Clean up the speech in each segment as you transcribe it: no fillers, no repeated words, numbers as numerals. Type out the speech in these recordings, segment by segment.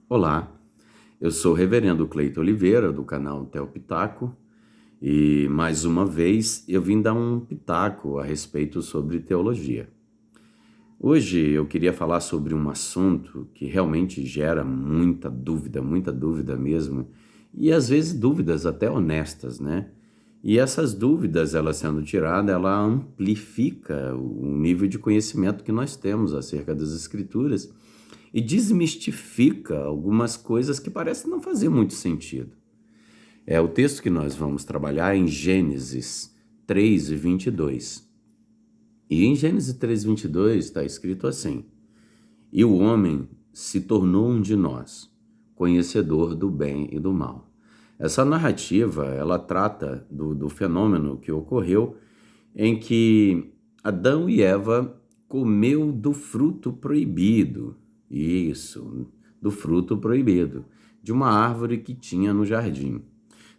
Olá, eu sou o Reverendo Cleito Oliveira, do canal Theo Pitaco, e mais uma vez eu vim dar um pitaco a respeito sobre teologia. Hoje eu queria falar sobre um assunto que realmente gera muita dúvida mesmo, e às vezes dúvidas até honestas, né? E essas dúvidas, elas sendo tiradas, ela amplifica o nível de conhecimento que nós temos acerca das Escrituras e desmistifica algumas coisas que parecem não fazer muito sentido. É o texto que nós vamos trabalhar em Gênesis 3:22. E em Gênesis 3:22 está escrito assim: E o homem se tornou um de nós, conhecedor do bem e do mal. Essa narrativa, ela trata do fenômeno que ocorreu em que Adão e Eva comeu do fruto proibido. Isso, do fruto proibido, de uma árvore que tinha no jardim.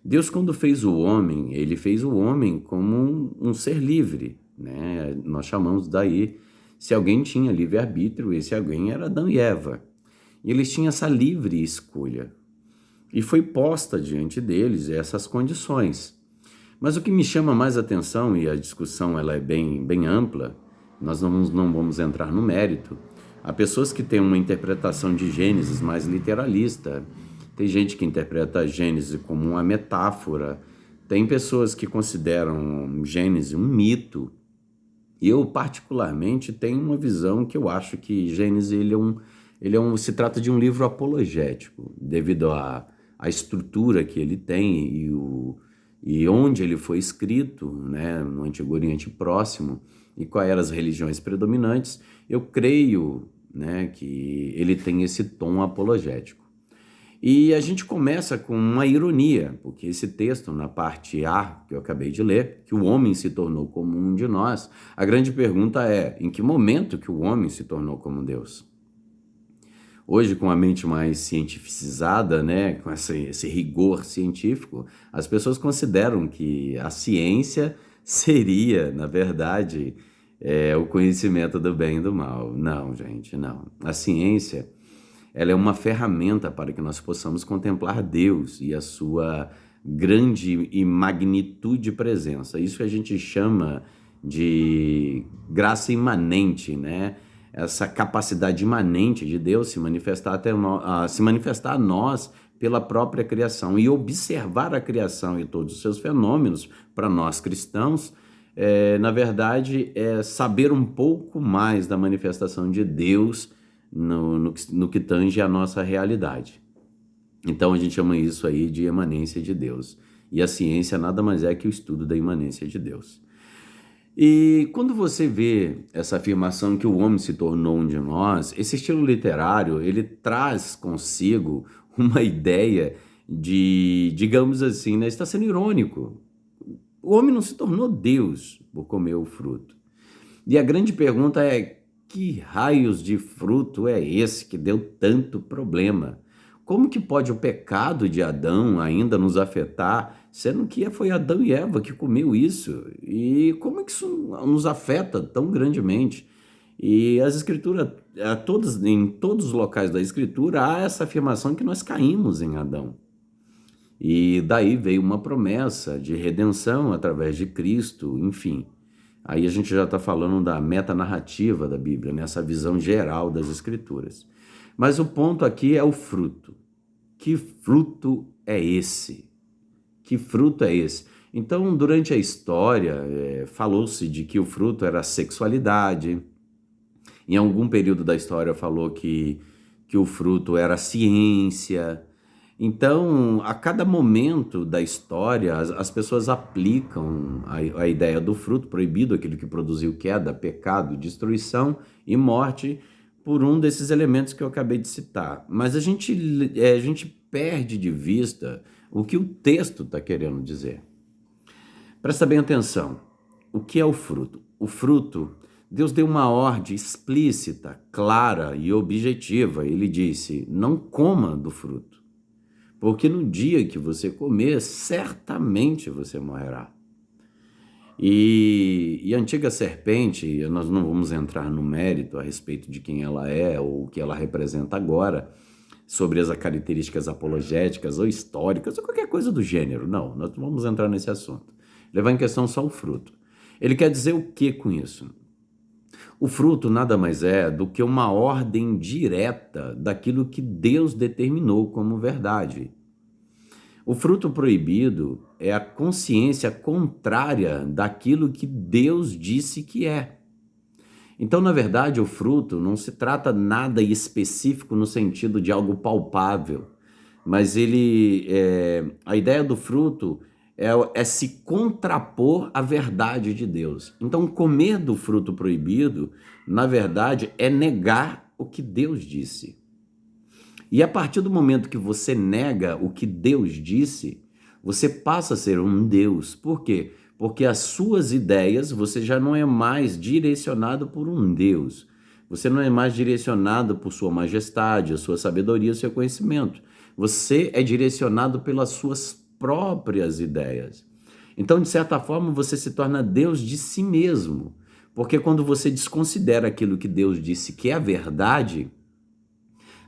Deus, quando fez o homem, ele fez o homem como um ser livre, né? Nós chamamos daí, se alguém tinha livre-arbítrio, esse alguém era Adão e Eva. E eles tinham essa livre escolha. E foi posta diante deles essas condições. Mas o que me chama mais atenção, e a discussão ela é bem ampla, nós não vamos entrar no mérito. Há pessoas que têm uma interpretação de Gênesis mais literalista. Tem gente que interpreta a Gênesis como uma metáfora. Tem pessoas que consideram Gênesis um mito. Eu, particularmente, tenho uma visão que eu acho que Gênesis se trata de um livro apologético, devido à estrutura que ele tem e onde ele foi escrito, né, no Antigo Oriente Próximo, e quais eram as religiões predominantes. Eu creio, né, que ele tem esse tom apologético. E a gente começa com uma ironia, porque esse texto, na parte A, que eu acabei de ler, que o homem se tornou como um de nós, a grande pergunta é, em que momento que o homem se tornou como Deus? Hoje, com a mente mais cientificizada, né, com esse rigor científico, as pessoas consideram que a ciência seria, na verdade, o conhecimento do bem e do mal. Não, gente, não. A ciência, ela é uma ferramenta para que nós possamos contemplar Deus e a sua grande e magnitude presença. Isso que a gente chama de graça imanente, né? Essa capacidade imanente de Deus se manifestar a nós pela própria criação e observar a criação e todos os seus fenômenos para nós cristãos. Na verdade, é saber um pouco mais da manifestação de Deus no que tange a nossa realidade. Então a gente chama isso aí de imanência de Deus. E a ciência nada mais é que o estudo da imanência de Deus. E quando você vê essa afirmação que o homem se tornou um de nós, esse estilo literário, ele traz consigo uma ideia de, digamos assim, né, está sendo irônico. O homem não se tornou Deus por comer o fruto. E a grande pergunta é: que raios de fruto é esse que deu tanto problema? Como que pode o pecado de Adão ainda nos afetar, sendo que foi Adão e Eva que comeu isso? E como é que isso nos afeta tão grandemente? E as escrituras, em todos os locais da escritura, há essa afirmação que nós caímos em Adão. E daí veio uma promessa de redenção através de Cristo, enfim. Aí a gente já está falando da metanarrativa da Bíblia, nessa visão geral das Escrituras. Mas o ponto aqui é o fruto. Que fruto é esse? Que fruto é esse? Então, durante a história, falou-se de que o fruto era a sexualidade. Em algum período da história falou que o fruto era a ciência. Então, a cada momento da história, as pessoas aplicam a ideia do fruto proibido, aquele que produziu queda, pecado, destruição e morte, por um desses elementos que eu acabei de citar. Mas a gente perde de vista o que o texto está querendo dizer. Presta bem atenção. O que é o fruto? O fruto, Deus deu uma ordem explícita, clara e objetiva. Ele disse: não coma do fruto, porque no dia que você comer, certamente você morrerá. E a antiga serpente, nós não vamos entrar no mérito a respeito de quem ela é ou o que ela representa agora, sobre as características apologéticas ou históricas ou qualquer coisa do gênero. Não, nós não vamos entrar nesse assunto. Levar em questão só o fruto. Ele quer dizer o que com isso? O fruto nada mais é do que uma ordem direta daquilo que Deus determinou como verdade. O fruto proibido é a consciência contrária daquilo que Deus disse que é. Então, na verdade, o fruto não se trata nada específico no sentido de algo palpável, mas a ideia do fruto é se contrapor à verdade de Deus. Então, comer do fruto proibido, na verdade, é negar o que Deus disse. E a partir do momento que você nega o que Deus disse, você passa a ser um Deus. Por quê? Porque as suas ideias, você já não é mais direcionado por um Deus. Você não é mais direcionado por sua majestade, a sua sabedoria, o seu conhecimento. Você é direcionado pelas suas próprias ideias. Então, de certa forma, você se torna Deus de si mesmo. Porque quando você desconsidera aquilo que Deus disse que é a verdade,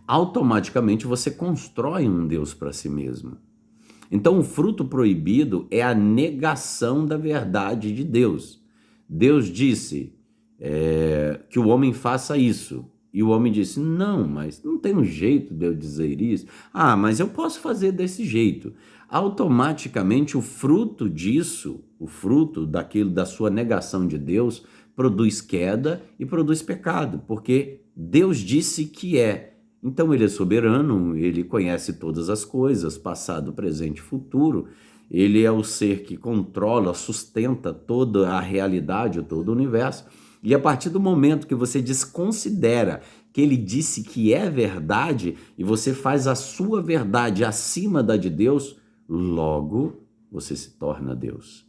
automaticamente você constrói um Deus para si mesmo. Então, o fruto proibido é a negação da verdade de Deus. Deus disse que o homem faça isso. E o homem disse, não, mas não tem um jeito de eu dizer isso. Ah, mas eu posso fazer desse jeito. Automaticamente, o fruto disso, o fruto daquilo da sua negação de Deus, produz queda e produz pecado, porque Deus disse que é. Então ele é soberano, ele conhece todas as coisas, passado, presente e futuro. Ele é o ser que controla, sustenta toda a realidade, todo o universo. E a partir do momento que você desconsidera que ele disse que é verdade e você faz a sua verdade acima da de Deus, logo você se torna Deus.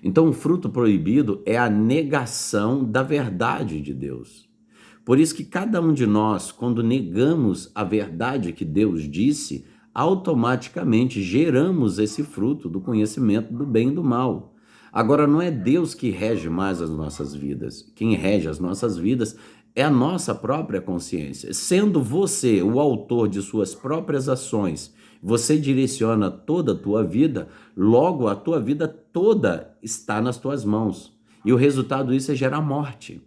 Então o fruto proibido é a negação da verdade de Deus. Por isso que cada um de nós, quando negamos a verdade que Deus disse, automaticamente geramos esse fruto do conhecimento do bem e do mal. Agora, não é Deus que rege mais as nossas vidas. Quem rege as nossas vidas é a nossa própria consciência. Sendo você o autor de suas próprias ações, você direciona toda a tua vida, logo a tua vida toda está nas tuas mãos. E o resultado disso é gerar morte,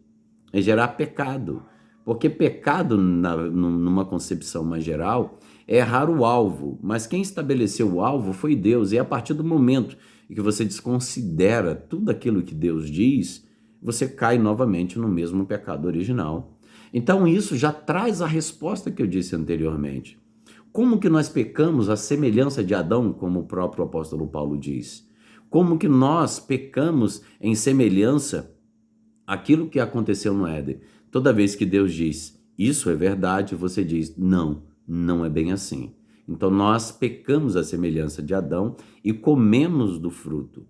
é gerar pecado. Porque pecado, numa concepção mais geral, é errar o alvo. Mas quem estabeleceu o alvo foi Deus. E a partir do momento em que você desconsidera tudo aquilo que Deus diz, você cai novamente no mesmo pecado original. Então isso já traz a resposta que eu disse anteriormente. Como que nós pecamos à semelhança de Adão, como o próprio apóstolo Paulo diz? Como que nós pecamos em semelhança àquilo que aconteceu no Éden? Toda vez que Deus diz, isso é verdade, você diz, não, não é bem assim. Então nós pecamos à semelhança de Adão e comemos do fruto.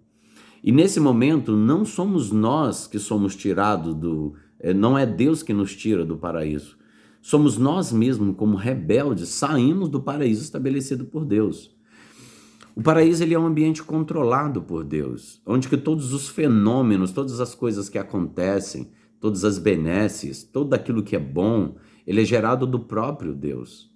E nesse momento não somos nós que somos tirados não é Deus que nos tira do paraíso. Somos nós mesmos, como rebeldes, saímos do paraíso estabelecido por Deus. O paraíso ele é um ambiente controlado por Deus, onde que todos os fenômenos, todas as coisas que acontecem, todas as benesses, tudo aquilo que é bom, ele é gerado do próprio Deus.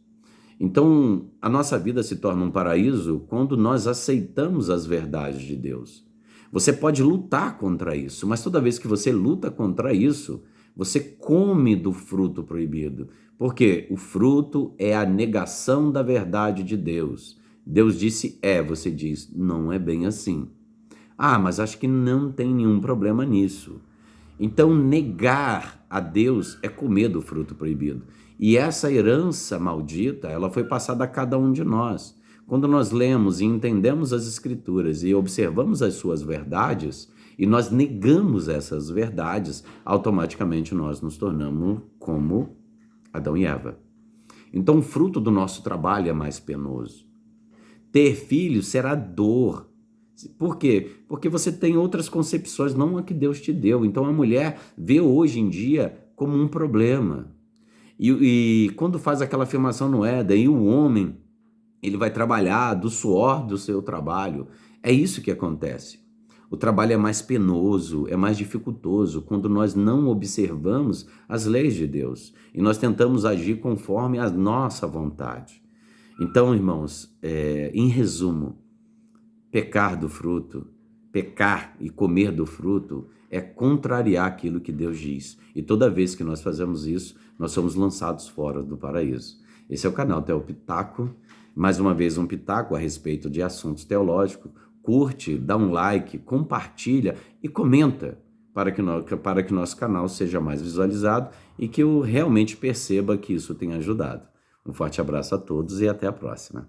Então, a nossa vida se torna um paraíso quando nós aceitamos as verdades de Deus. Você pode lutar contra isso, mas toda vez que você luta contra isso, você come do fruto proibido. Porque o fruto é a negação da verdade de Deus. Deus disse você diz, não é bem assim. Ah, mas acho que não tem nenhum problema nisso. Então, negar a Deus é comer do fruto proibido. E essa herança maldita, ela foi passada a cada um de nós. Quando nós lemos e entendemos as Escrituras e observamos as suas verdades, e nós negamos essas verdades, automaticamente nós nos tornamos como Adão e Eva. Então, o fruto do nosso trabalho é mais penoso. Ter filhos será dor. Por quê? Porque você tem outras concepções, não a que Deus te deu. Então a mulher vê hoje em dia como um problema. E quando faz aquela afirmação no Éden, e o homem, ele vai trabalhar do suor do seu trabalho. É isso que acontece. O trabalho é mais penoso, é mais dificultoso quando nós não observamos as leis de Deus e nós tentamos agir conforme a nossa vontade. Então, irmãos, em resumo, pecar do fruto, pecar e comer do fruto é contrariar aquilo que Deus diz. E toda vez que nós fazemos isso, nós somos lançados fora do paraíso. Esse é o canal Theo Pitaco. Mais uma vez, um pitaco a respeito de assuntos teológicos. Curte, dá um like, compartilha e comenta para que nosso canal seja mais visualizado e que eu realmente perceba que isso tem ajudado. Um forte abraço a todos e até a próxima.